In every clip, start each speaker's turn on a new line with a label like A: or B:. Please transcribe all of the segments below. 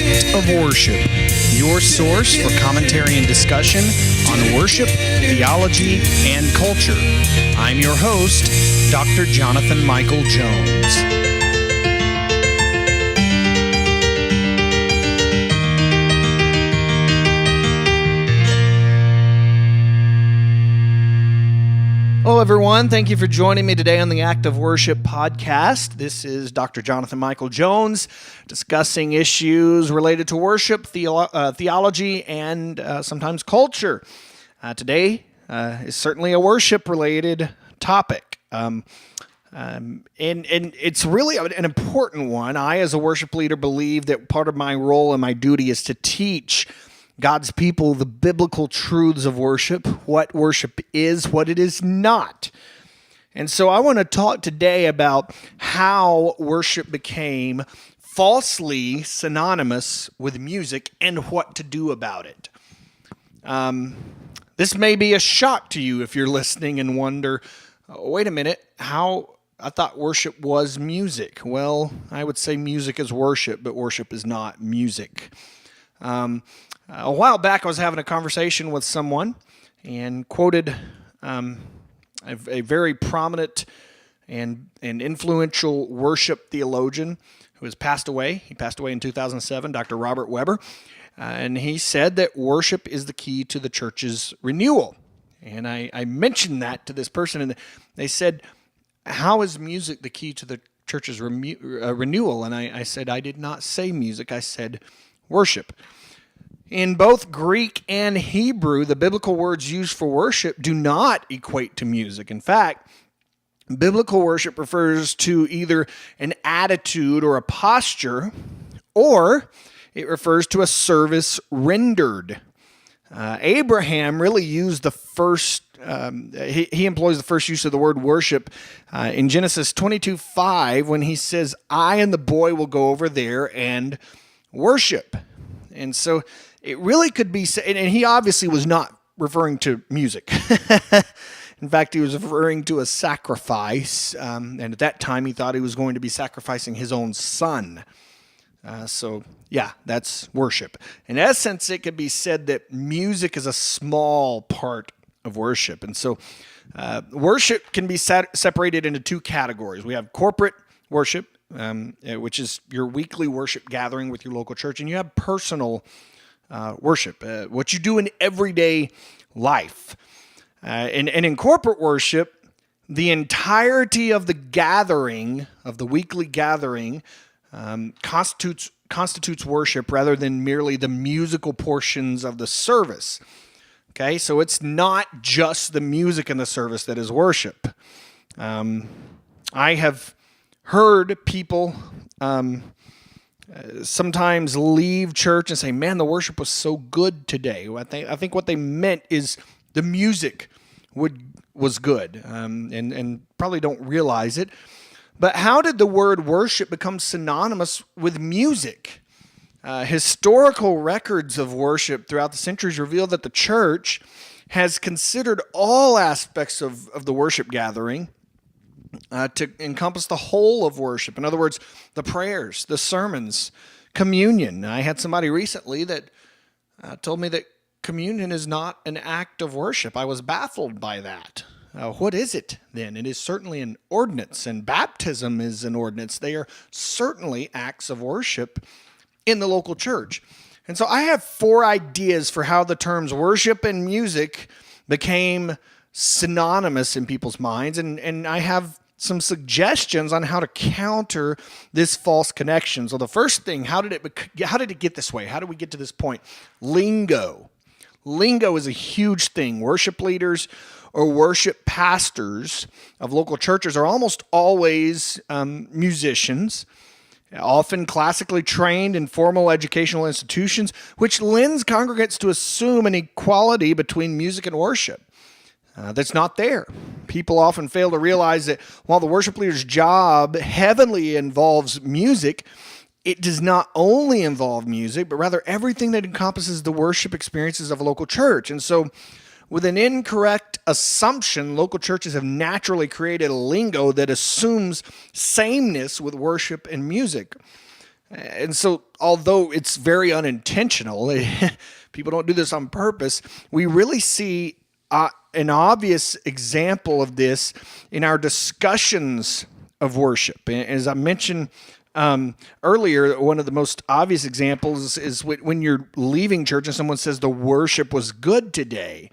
A: Act of Worship, your source for commentary and discussion on worship, theology, and culture. I'm your host, Dr. Jonathan Michael Jones. Hello, everyone. Thank you for joining me today on the Act of Worship podcast. This is Dr. Jonathan Michael Jones discussing issues related to worship, theology, and sometimes culture. Today is certainly a worship-related topic. And it's really an important one. I, as a worship leader, believe that part of my role and my duty is to teach God's people the biblical truths of worship, what worship is, what it is not. And so I want to talk today about how worship became falsely synonymous with music and what to do about it. This may be a shock to you if you're listening and wonder, wait a minute, how I thought worship was music. Well, I would say music is worship, but worship is not music. A while back, I was having a conversation with someone and quoted a very prominent and influential worship theologian who has passed away. He passed away in 2007, Dr. Robert Weber. And he said that worship is the key to the church's renewal. And I mentioned that to this person, and they said, how is music the key to the church's renewal? And I said, I did not say music, I said worship. In both Greek and Hebrew, the biblical words used for worship do not equate to music. In fact, biblical worship refers to either an attitude or a posture, or it refers to a service rendered. Abraham really used the first, he employs the first use of the word worship in Genesis 22:5 when he says, I and the boy will go over there and worship. And so it really could be, and he obviously was not referring to music. In fact, he was referring to a sacrifice, and at that time he thought he was going to be sacrificing his own son. So, that's worship. In essence, it could be said that music is a small part of worship. And so worship can be separated into two categories. We have corporate worship, which is your weekly worship gathering with your local church, and you have personal worship, what you do in everyday life. And in corporate worship, the entirety of the gathering, of the weekly gathering, constitutes worship rather than merely the musical portions of the service. Okay, so it's not just the music in the service that is worship. I have heard people sometimes leave church and say, man, the worship was so good today. I think what they meant is the music was good, and probably don't realize it. But how did the word worship become synonymous with music? Historical records of worship throughout the centuries reveal that the church has considered all aspects of the worship gathering to encompass the whole of worship. In other words, the prayers, the sermons, communion. I had somebody recently that told me that communion is not an act of worship. I was baffled by that. What is it then? It is certainly an ordinance, and baptism is an ordinance. They are certainly acts of worship in the local church. And so I have 4 ideas for how the terms worship and music became synonymous in people's minds, and I have some suggestions on how to counter this false connection. So the first thing, how did it get this way? How did we get to this point? Lingo. Lingo is a huge thing. Worship leaders or worship pastors of local churches are almost always musicians, often classically trained in formal educational institutions, which lends congregants to assume an equality between music and worship. That's not there. People often fail to realize that while the worship leader's job heavily involves music, it does not only involve music, but rather everything that encompasses the worship experiences of a local church. And so with an incorrect assumption, local churches have naturally created a lingo that assumes sameness with worship and music. And so, although it's very unintentional, people don't do this on purpose, we really see an obvious example of this in our discussions of worship. As I mentioned earlier, one of the most obvious examples is when you're leaving church and someone says the worship was good today.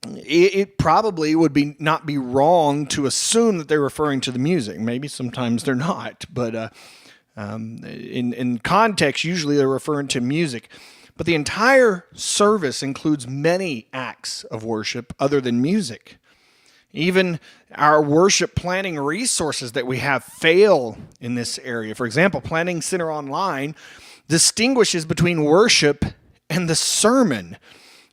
A: It probably would not be wrong to assume that they're referring to the music. Maybe sometimes they're not, but in context, usually they're referring to music. But the entire service includes many acts of worship other than music. Even our worship planning resources that we have fail in this area. For example, Planning Center Online distinguishes between worship and the sermon.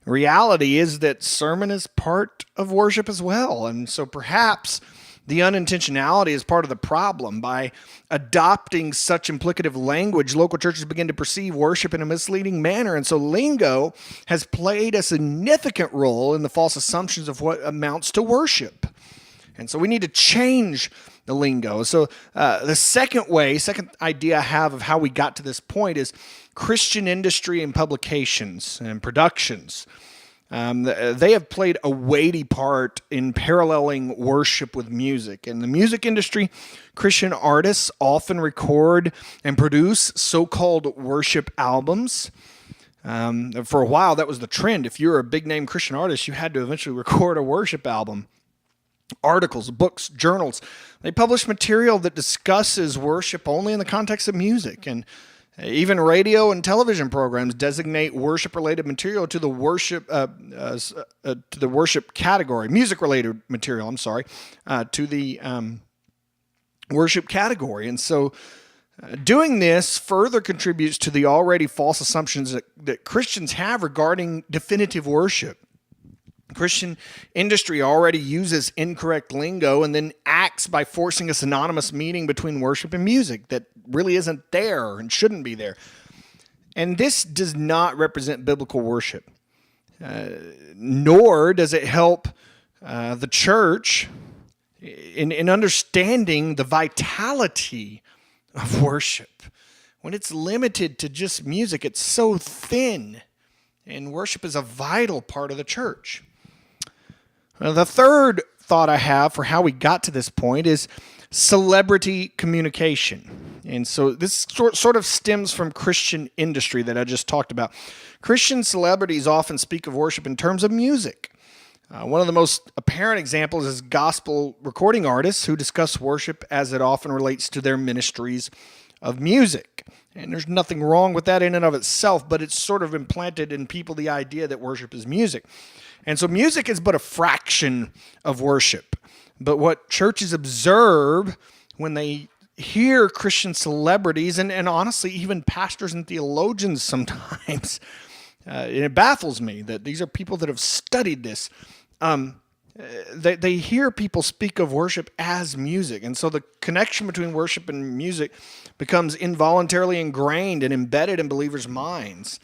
A: Reality is that sermon is part of worship as well. And so perhaps the unintentionality is part of the problem. By adopting such implicative language, local churches begin to perceive worship in a misleading manner. And so lingo has played a significant role in the false assumptions of what amounts to worship. And so we need to change the lingo. So the second idea I have of how we got to this point is Christian industry and publications and productions. They have played a weighty part in paralleling worship with music. In the music industry, Christian artists often record and produce so-called worship albums. For a while, that was the trend. If you're a big-name Christian artist, you had to eventually record a worship album. Articles, books, journals, they publish material that discusses worship only in the context of music. And even radio and television programs designate worship-related material to the worship category, music-related material. To the worship category, and so doing this further contributes to the already false assumptions that Christians have regarding definitive worship. Christian industry already uses incorrect lingo and then acts by forcing a synonymous meaning between worship and music that really isn't there and shouldn't be there. And this does not represent biblical worship, nor does it help the church in understanding the vitality of worship. When it's limited to just music, it's so thin, and worship is a vital part of the church. The third thought I have for how we got to this point is celebrity communication. And so this sort of stems from Christian industry that I just talked about. Christian celebrities often speak of worship in terms of music. One of the most apparent examples is gospel recording artists who discuss worship as it often relates to their ministries of music. And there's nothing wrong with that in and of itself, but it's sort of implanted in people the idea that worship is music. And so music is but a fraction of worship. But what churches observe when they hear Christian celebrities, and honestly, even pastors and theologians sometimes, it baffles me that these are people that have studied this. They hear people speak of worship as music. And so the connection between worship and music becomes involuntarily ingrained and embedded in believers' minds.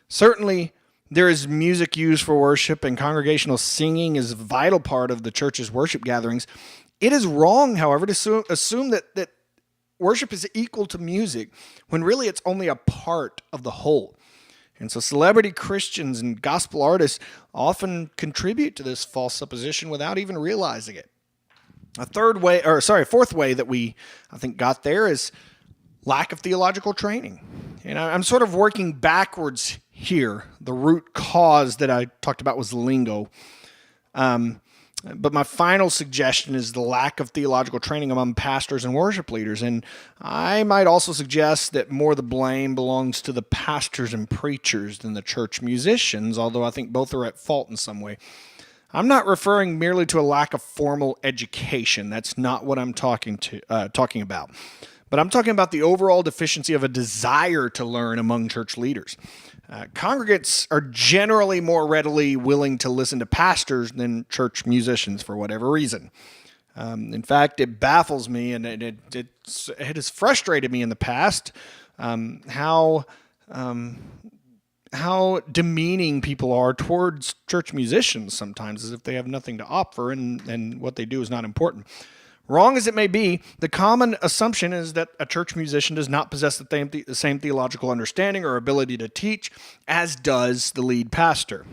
A: Certainly, there is music used for worship, and congregational singing is a vital part of the church's worship gatherings. It is wrong, however, to assume that worship is equal to music when really it's only a part of the whole. And so celebrity Christians and gospel artists often contribute to this false supposition without even realizing it. Fourth way that we, I think, got there is lack of theological training. And I'm sort of working backwards here. The root cause that I talked about was lingo. But my final suggestion is the lack of theological training among pastors and worship leaders. And I might also suggest that more of the blame belongs to the pastors and preachers than the church musicians, although I think both are at fault in some way. I'm not referring merely to a lack of formal education. That's not what I'm talking about. But I'm talking about the overall deficiency of a desire to learn among church leaders. Congregants are generally more readily willing to listen to pastors than church musicians for whatever reason. In fact, it baffles me, and it has frustrated me in the past how demeaning people are towards church musicians sometimes, as if they have nothing to offer and what they do is not important. Wrong as it may be, the common assumption is that a church musician does not possess the same theological understanding or ability to teach as does the lead pastor.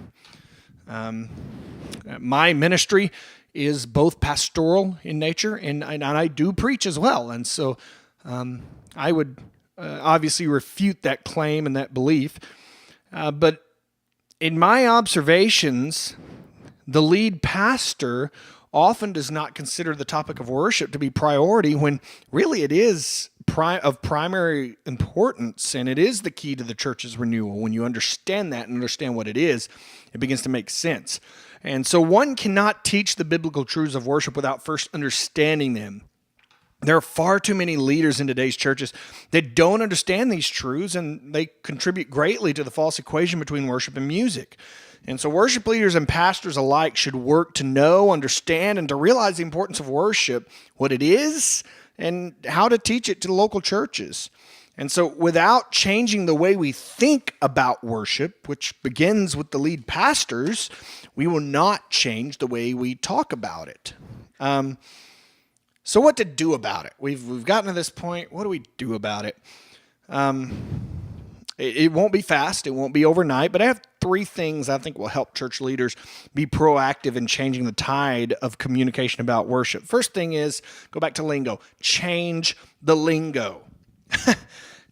A: My ministry is both pastoral in nature, and I do preach as well. And so I would obviously refute that claim and that belief. But in my observations, the lead pastor often does not consider the topic of worship to be priority when really it is of primary importance, and it is the key to the church's renewal. When you understand that and understand what it is, it begins to make sense. And so one cannot teach the biblical truths of worship without first understanding them. There are far too many leaders in today's churches that don't understand these truths, and they contribute greatly to the false equation between worship and music. And so worship leaders and pastors alike should work to know, understand, and to realize the importance of worship, what it is, and how to teach it to the local churches. And so without changing the way we think about worship, which begins with the lead pastors, we will not change the way we talk about it. So what to do about it? We've gotten to this point. What do we do about it? It won't be fast. It won't be overnight. But I have 3 things I think will help church leaders be proactive in changing the tide of communication about worship. First thing is, go back to lingo. Change the lingo.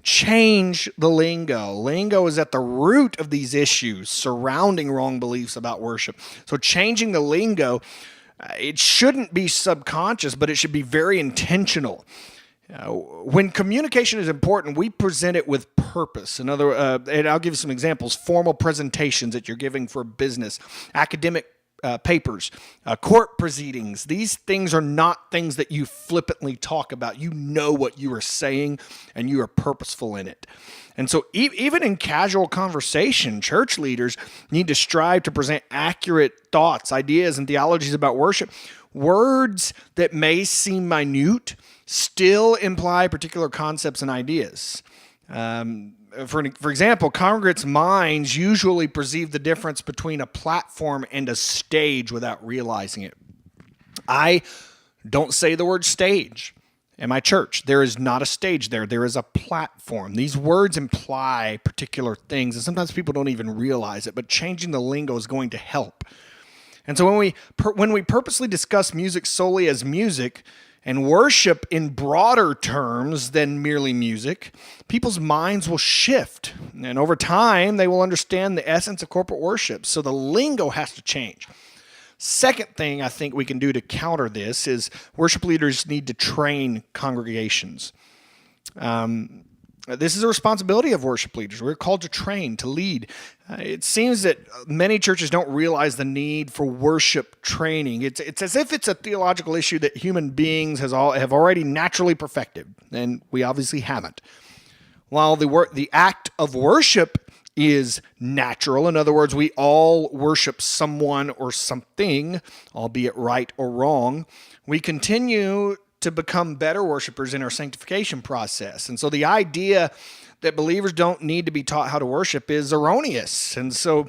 A: Change the lingo. Lingo is at the root of these issues surrounding wrong beliefs about worship. So changing the lingo, it shouldn't be subconscious, but it should be very intentional. When communication is important, we present it with purpose. And I'll give you some examples. Formal presentations that you're giving for business, academic papers, court proceedings. These things are not things that you flippantly talk about. You know what you are saying, and you are purposeful in it. And so even in casual conversation, church leaders need to strive to present accurate thoughts, ideas, and theologies about worship. Words that may seem minute still imply particular concepts and ideas. For example, congregants' minds usually perceive the difference between a platform and a stage without realizing it. I don't say the word stage in my church. There is not a stage there. There is a platform. These words imply particular things, and sometimes people don't even realize it, but changing the lingo is going to help. And so when we purposely discuss music solely as music, and worship in broader terms than merely music, people's minds will shift. And over time, they will understand the essence of corporate worship. So the lingo has to change. Second thing I think we can do to counter this is worship leaders need to train congregations. This is a responsibility of worship leaders. We're called to train, to lead. It seems that many churches don't realize the need for worship training. It's as if it's a theological issue that human beings have already naturally perfected, and we obviously haven't. While the act of worship is natural, in other words, we all worship someone or something, albeit right or wrong, we continue to become better worshipers in our sanctification process. And so the idea that believers don't need to be taught how to worship is erroneous. And so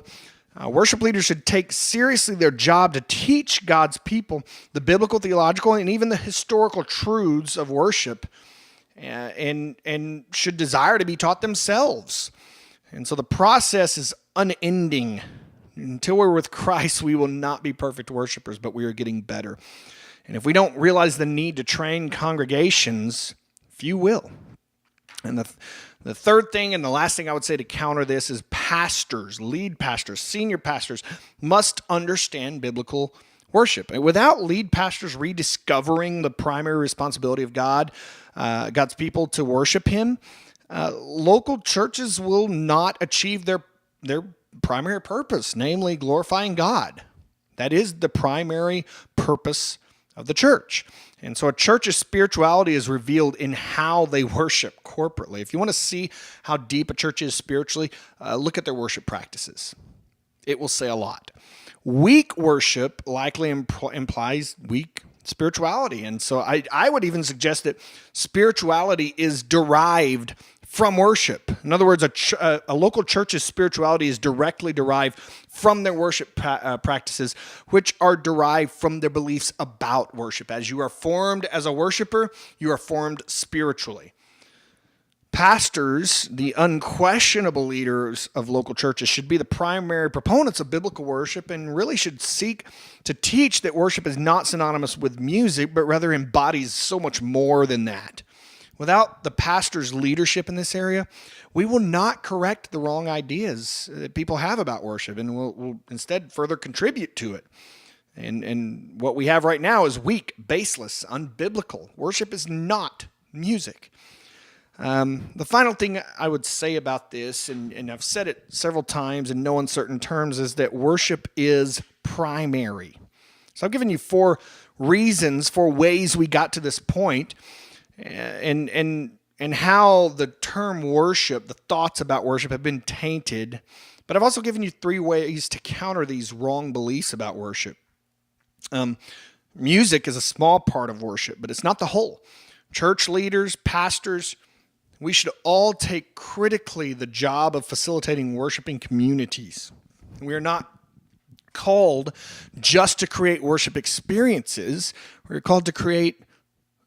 A: worship leaders should take seriously their job to teach God's people the biblical, theological, and even the historical truths of worship, and should desire to be taught themselves. And so the process is unending. Until we're with Christ, we will not be perfect worshipers, but we are getting better. And if we don't realize the need to train congregations, few will. And the third thing and the last thing I would say to counter this is pastors, lead pastors, senior pastors must understand biblical worship. And without lead pastors rediscovering the primary responsibility of God's people to worship Him, local churches will not achieve their primary purpose, namely glorifying God. That is the primary purpose of the church. And so a church's spirituality is revealed in how they worship corporately. If you want to see how deep a church is spiritually, look at their worship practices. It will say a lot. Weak worship likely implies weak spirituality. And so I would even suggest that spirituality is derived from worship. In other words, a local church's spirituality is directly derived from their worship practices, which are derived from their beliefs about worship. As you are formed as a worshiper, you are formed spiritually. Pastors, the unquestionable leaders of local churches, should be the primary proponents of biblical worship and really should seek to teach that worship is not synonymous with music, but rather embodies so much more than that. Without the pastor's leadership in this area, we will not correct the wrong ideas that people have about worship, and we'll instead further contribute to it. And what we have right now is weak, baseless, unbiblical. Worship is not music. The final thing I would say about this, and I've said it several times in no uncertain terms, is that worship is primary. So I've given you 4 reasons, 4 ways we got to this point, and how the term worship, the thoughts about worship have been tainted. But I've also given you 3 ways to counter these wrong beliefs about worship. Music is a small part of worship, but it's not the whole. Church leaders, pastors, we should all take critically the job of facilitating worshiping communities. We are not called just to create worship experiences. We're called to create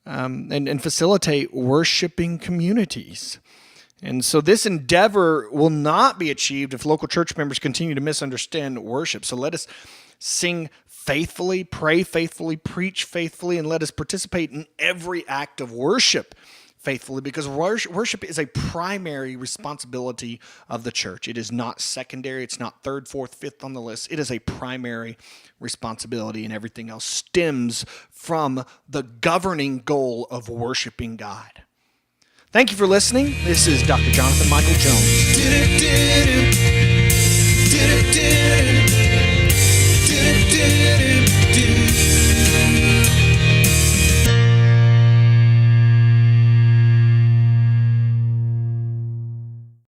A: and facilitate worshiping communities. And so this endeavor will not be achieved if local church members continue to misunderstand worship. So let us sing faithfully, pray faithfully, preach faithfully, and let us participate in every act of worship faithfully, because worship is a primary responsibility of the church. It is not secondary. It's not 3rd, 4th, 5th on the list. It is a primary responsibility, and everything else stems from the governing goal of worshiping God. Thank you for listening. This is Dr. Jonathan Michael Jones.